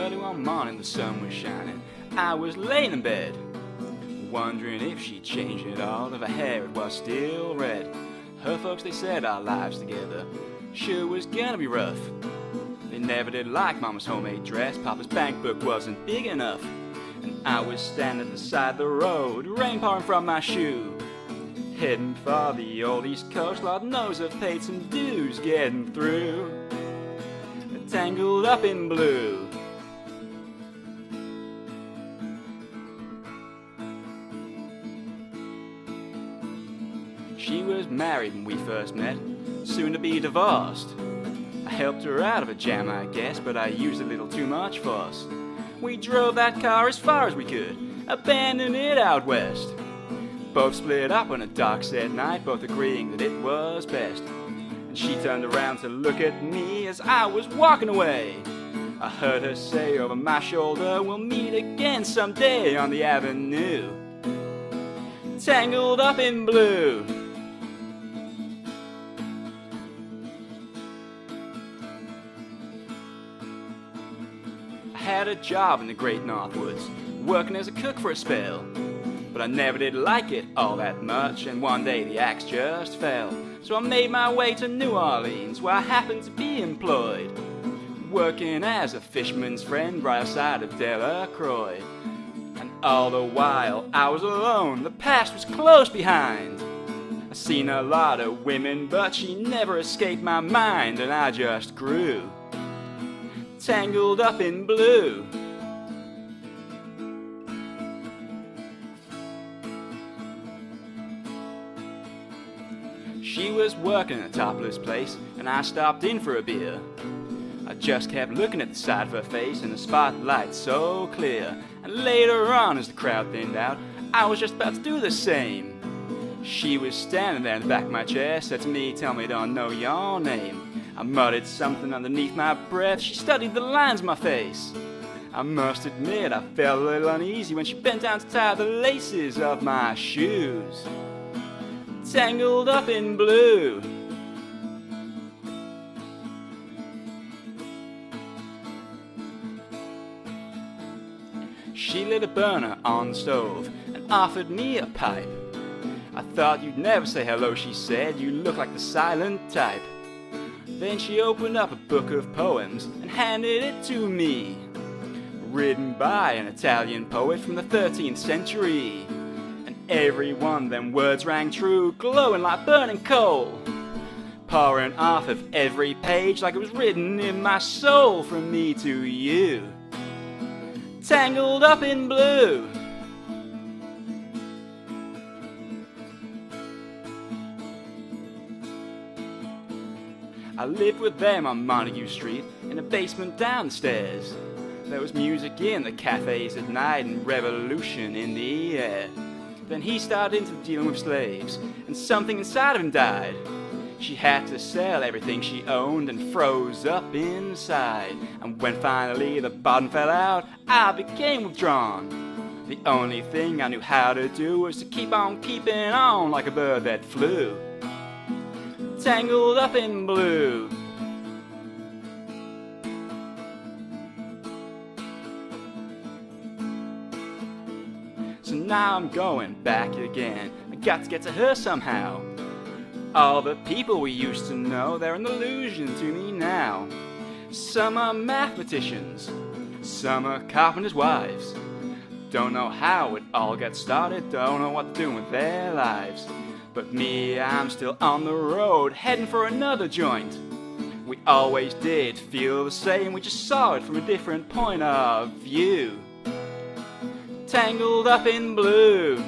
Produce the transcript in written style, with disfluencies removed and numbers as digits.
Early one morning the sun was shining. I was laying in bed, wondering if she'd changed it all, if her hair it was still red. Her folks, they said our lives together sure was gonna be rough. They never did like Mama's homemade dress, Papa's bank book wasn't big enough. And I was standing at the side of the road, rain pouring from my shoe, heading for the old East Coast. Lord knows I've paid some dues getting through, tangled up in blue. She was married when we first met, soon to be divorced. I helped her out of a jam, I guess, but I used a little too much force. We drove that car as far as we could, abandoning it out west. Both split up on a dark, sad night, both agreeing that it was best. And she turned around to look at me as I was walking away. I heard her say over my shoulder, we'll meet again someday on the avenue, tangled up in blue. I had a job in the great Northwoods, working as a cook for a spell. But I never did like it all that much, and one day the axe just fell. So I made my way to New Orleans, where I happened to be employed, working as a fisherman's friend right outside of Delacroix. And all the while I was alone, the past was close behind. I seen a lot of women, but she never escaped my mind, and I just grew tangled up in blue. She was working in a topless place, and I stopped in for a beer. I just kept looking at the side of her face, and the spotlight so clear. And later on, as the crowd thinned out, I was just about to do the same. She was standing there in the back of my chair, said to me, "Tell me, don't know your name." I muttered something underneath my breath. She studied the lines of my face. I must admit I felt a little uneasy when she bent down to tie the laces of my shoes, tangled up in blue. She lit a burner on the stove and offered me a pipe. I thought you'd never say hello, she said, you look like the silent type. Then she opened up a book of poems and handed it to me, written by an Italian poet from the 13th century. And every one of them words rang true, glowing like burning coal, pouring off of every page like it was written in my soul, from me to you, tangled up in blue. I lived with them on Montague Street, in a basement downstairs. There was music in the cafes at night and revolution in the air. Then he started into dealing with slaves, and something inside of him died. She had to sell everything she owned and froze up inside. And when finally the bottom fell out, I became withdrawn. The only thing I knew how to do was to keep on keeping on like a bird that flew, tangled up in blue. So now I'm going back again. I got to get to her somehow. All the people we used to know, they're an illusion to me now. Some are mathematicians, some are carpenters' wives. Don't know how it all got started, don't know what they're doing with their lives. But me, I'm still on the road, heading for another joint. We always did feel the same, we just saw it from a different point of view, tangled up in blue.